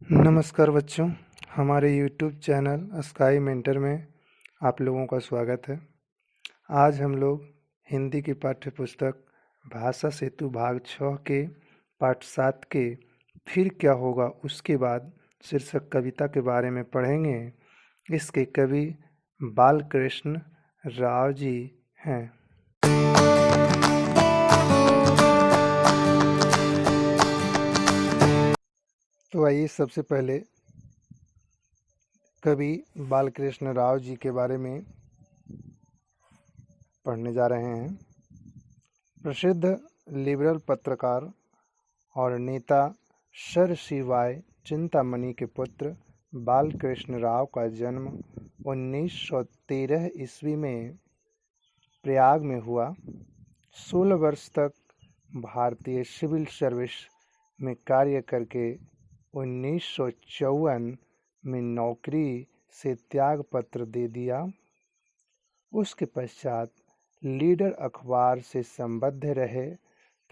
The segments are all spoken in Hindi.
नमस्कार बच्चों, हमारे YouTube चैनल स्काई मेंटर में आप लोगों का स्वागत है। आज हम लोग हिंदी की पाठ्य पुस्तक भाषा सेतु भाग 6 के पाठ 7 के फिर क्या होगा उसके बाद शीर्षक कविता के बारे में पढ़ेंगे। इसके कवि बालकृष्ण राव जी हैं। तो आइए सबसे पहले कवि बालकृष्ण राव जी के बारे में पढ़ने जा रहे हैं। प्रसिद्ध लिबरल पत्रकार और नेता सर सीवाई चिंतामणि के पुत्र बालकृष्ण राव का जन्म 1913 ईस्वी में प्रयाग में हुआ। 16 वर्ष तक भारतीय सिविल सर्विस में कार्य करके 1954 में नौकरी से त्याग पत्र दे दिया। उसके पश्चात लीडर अखबार से संबद्ध रहे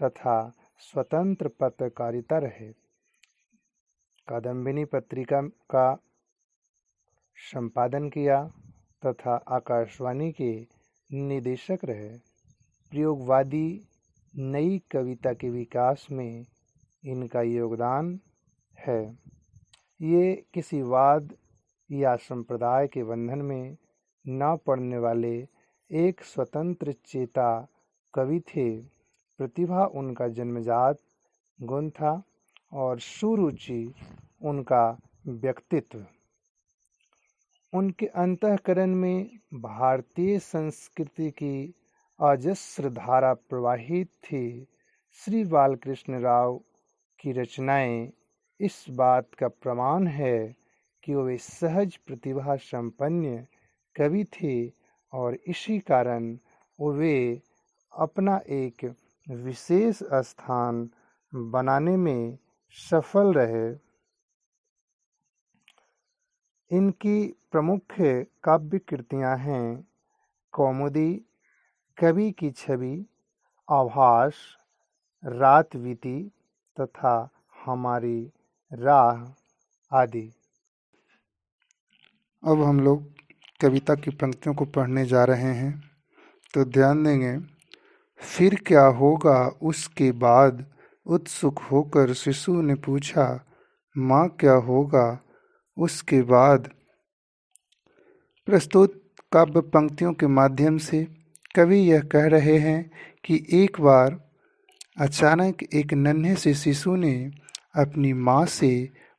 तथा स्वतंत्र पत्रकारिता रहे। कादम्बिनी पत्रिका का संपादन किया तथा आकाशवाणी के निदेशक रहे। प्रयोगवादी नई कविता के विकास में इनका योगदान है। ये किसी वाद या संप्रदाय के बंधन में न पड़ने वाले एक स्वतंत्र चेता कवि थे। प्रतिभा उनका जन्मजात गुण था और सुरुचि उनका व्यक्तित्व। उनके अंतःकरण में भारतीय संस्कृति की अजस्र धारा प्रवाहित थी। श्री बालकृष्ण राव की रचनाएं इस बात का प्रमाण है कि वे सहज प्रतिभा संपन्न कवि थे और इसी कारण वे अपना एक विशेष स्थान बनाने में सफल रहे। इनकी प्रमुख काव्य कृतियाँ हैं कौमुदी, कवि की छवि, आभास, रात बीती तथा हमारी राह आदि। अब हम लोग कविता की पंक्तियों को पढ़ने जा रहे हैं, तो ध्यान देंगे। फिर क्या होगा उसके बाद, उत्सुक होकर शिशु ने पूछा, माँ क्या होगा उसके बाद। प्रस्तुत काव्य पंक्तियों के माध्यम से कवि यह कह रहे हैं कि एक बार अचानक एक नन्हे से शिशु ने अपनी माँ से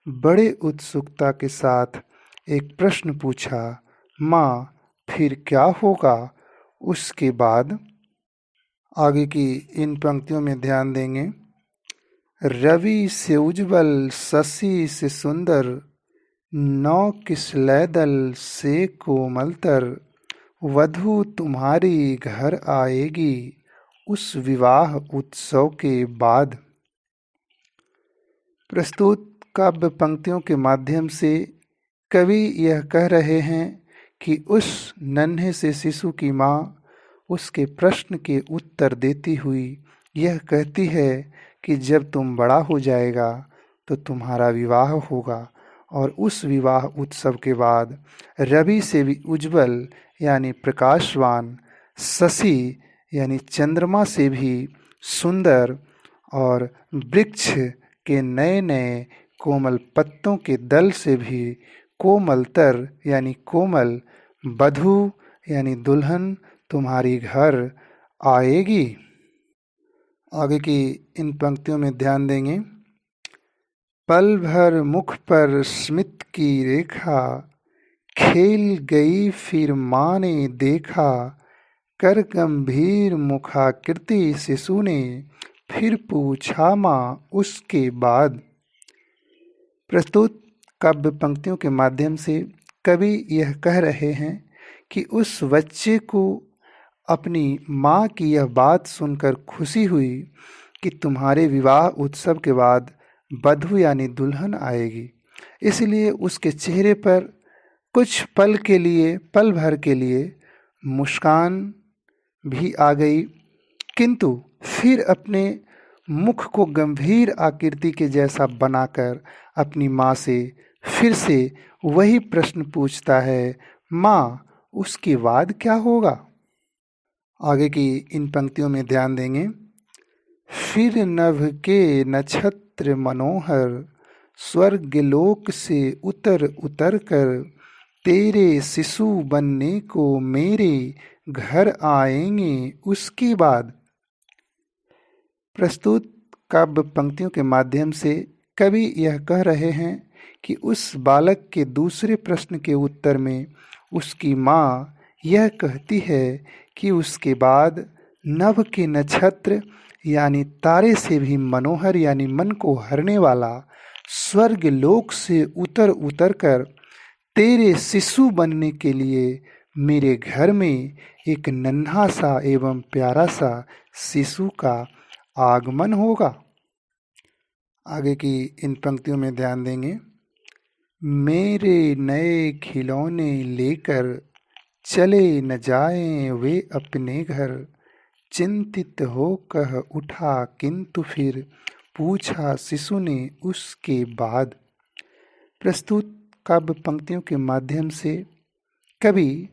बड़े उत्सुकता के साथ एक प्रश्न पूछा, माँ फिर क्या होगा उसके बाद। आगे की इन पंक्तियों में ध्यान देंगे। रवि से उज्ज्वल, शशि से सुंदर, नौ किसलैदल से कोमलतर, वधू तुम्हारी घर आएगी उस विवाह उत्सव के बाद। प्रस्तुत काव्य पंक्तियों के माध्यम से कवि यह कह रहे हैं कि उस नन्हे से शिशु की माँ उसके प्रश्न के उत्तर देती हुई यह कहती है कि जब तुम बड़ा हो जाएगा तो तुम्हारा विवाह होगा और उस विवाह उत्सव के बाद रवि से भी उज्ज्वल यानी प्रकाशवान, शशि यानी चंद्रमा से भी सुंदर और वृक्ष के नए नए कोमल पत्तों के दल से भी कोमलतर यानी कोमल, वधू यानी दुल्हन तुम्हारी घर आएगी। आगे की इन पंक्तियों में ध्यान देंगे। पल भर मुख पर स्मित की रेखा, खेल गई फिर माँ ने देखा, कर गंभीर मुखाकृति शिशु ने फिर पूछा माँ उसके बाद। प्रस्तुत काव्य पंक्तियों के माध्यम से कवि यह कह रहे हैं कि उस बच्चे को अपनी माँ की यह बात सुनकर खुशी हुई कि तुम्हारे विवाह उत्सव के बाद वधू यानी दुल्हन आएगी। इसलिए उसके चेहरे पर कुछ पल भर के लिए मुस्कान भी आ गई, किंतु फिर अपने मुख को गंभीर आकृति के जैसा बनाकर अपनी माँ से फिर से वही प्रश्न पूछता है, माँ उसके बाद क्या होगा? आगे की इन पंक्तियों में ध्यान देंगे। फिर नभ के नक्षत्र मनोहर स्वर्गलोक से उतर उतर कर तेरे शिशु बनने को मेरे घर आएंगे उसके बाद। प्रस्तुत काव्य पंक्तियों के माध्यम से कवि यह कह रहे हैं कि उस बालक के दूसरे प्रश्न के उत्तर में उसकी माँ यह कहती है कि उसके बाद नभ के नक्षत्र यानी तारे से भी मनोहर यानी मन को हरने वाला स्वर्ग लोक से उतर उतर कर तेरे शिशु बनने के लिए मेरे घर में एक नन्हा सा एवं प्यारा सा शिशु का आगमन होगा। आगे की इन पंक्तियों में ध्यान देंगे। मेरे नए खिलौने लेकर चले न जाएं वे अपने घर, चिंतित हो कह उठा किंतु फिर पूछा शिशु ने उसके बाद। प्रस्तुत काव्य पंक्तियों के माध्यम से कवि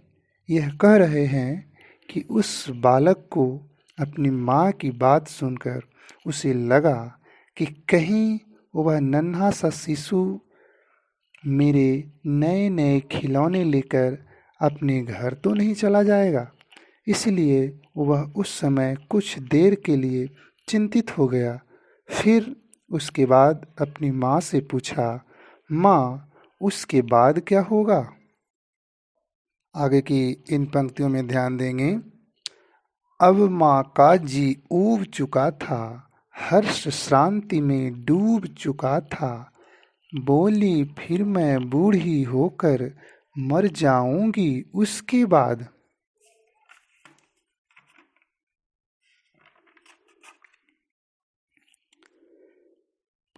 यह कह रहे हैं कि उस बालक को अपनी माँ की बात सुनकर उसे लगा कि कहीं वह नन्हा सा शिशु मेरे नए नए खिलौने लेकर अपने घर तो नहीं चला जाएगा। इसलिए वह उस समय कुछ देर के लिए चिंतित हो गया। फिर उसके बाद अपनी माँ से पूछा, माँ उसके बाद क्या होगा? आगे की इन पंक्तियों में ध्यान देंगे। अब माँ का जी ऊब चुका था, हर्ष श्रांति में डूब चुका था, बोली फिर मैं बूढ़ी होकर मर जाऊंगी उसके बाद।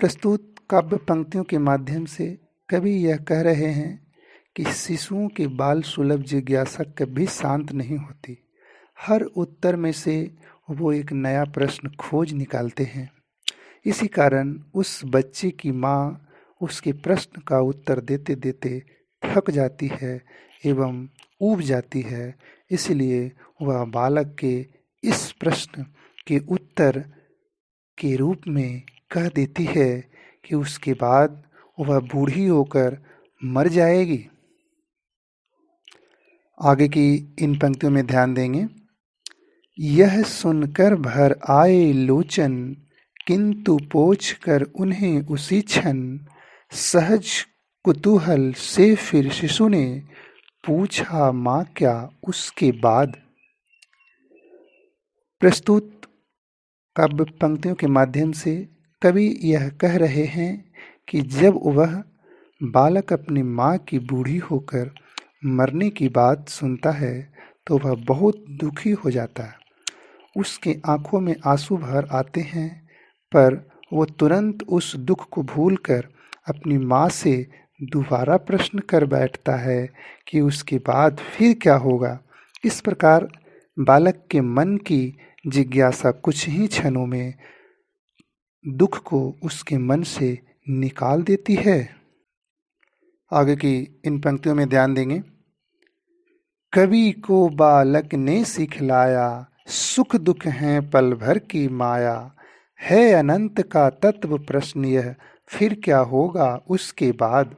प्रस्तुत काव्य पंक्तियों के माध्यम से कवि यह कह रहे हैं कि शिशुओं की बाल सुलभ जिज्ञासा कभी शांत नहीं होती। हर उत्तर में से वो एक नया प्रश्न खोज निकालते हैं। इसी कारण उस बच्चे की माँ उसके प्रश्न का उत्तर देते देते थक जाती है एवं ऊब जाती है। इसलिए वह बालक के इस प्रश्न के उत्तर के रूप में कह देती है कि उसके बाद वह बूढ़ी होकर मर जाएगी। आगे की इन पंक्तियों में ध्यान देंगे। यह सुनकर भर आए लोचन, किंतु पोंछ कर उन्हें उसी क्षण, सहज कुतूहल से फिर शिशु ने पूछा माँ क्या उसके बाद। प्रस्तुत काव्य पंक्तियों के माध्यम से कवि यह कह रहे हैं कि जब वह बालक अपनी माँ की बूढ़ी होकर मरने की बात सुनता है तो वह बहुत दुखी हो जाता है। उसके आंखों में आंसू भर आते हैं, पर वो तुरंत उस दुख को भूलकर अपनी माँ से दोबारा प्रश्न कर बैठता है कि उसके बाद फिर क्या होगा। इस प्रकार बालक के मन की जिज्ञासा कुछ ही क्षणों में दुख को उसके मन से निकाल देती है। आगे की इन पंक्तियों में ध्यान देंगे। कवि को बालक ने सिखलाया, सुख दुख हैं पल भर की माया, है अनंत का तत्व प्रश्न यह, फिर क्या होगा उसके बाद।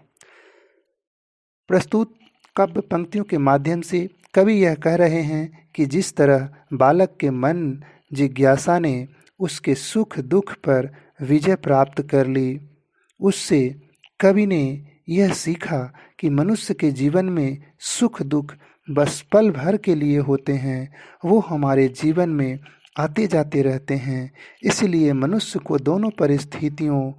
प्रस्तुत काव्य पंक्तियों के माध्यम से कवि यह कह रहे हैं कि जिस तरह बालक के मन जिज्ञासा ने उसके सुख दुख पर विजय प्राप्त कर ली, उससे कवि ने यह सीखा कि मनुष्य के जीवन में सुख दुख बस पल भर के लिए होते हैं। वो हमारे जीवन में आते जाते रहते हैं। इसलिए मनुष्य को दोनों परिस्थितियों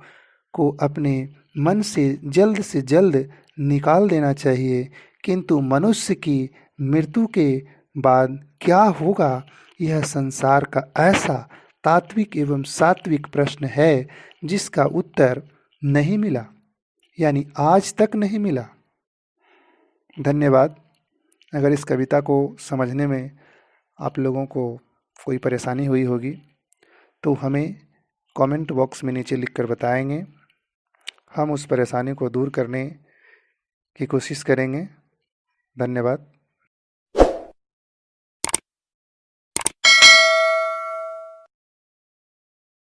को अपने मन से जल्द निकाल देना चाहिए। किंतु मनुष्य की मृत्यु के बाद क्या होगा, यह संसार का ऐसा तात्विक एवं सात्विक प्रश्न है जिसका उत्तर नहीं मिला, यानी आज तक नहीं मिला। धन्यवाद। अगर इस कविता को समझने में आप लोगों को कोई परेशानी हुई होगी तो हमें कमेंट बॉक्स में नीचे लिखकर बताएंगे। हम उस परेशानी को दूर करने की कोशिश करेंगे। धन्यवाद।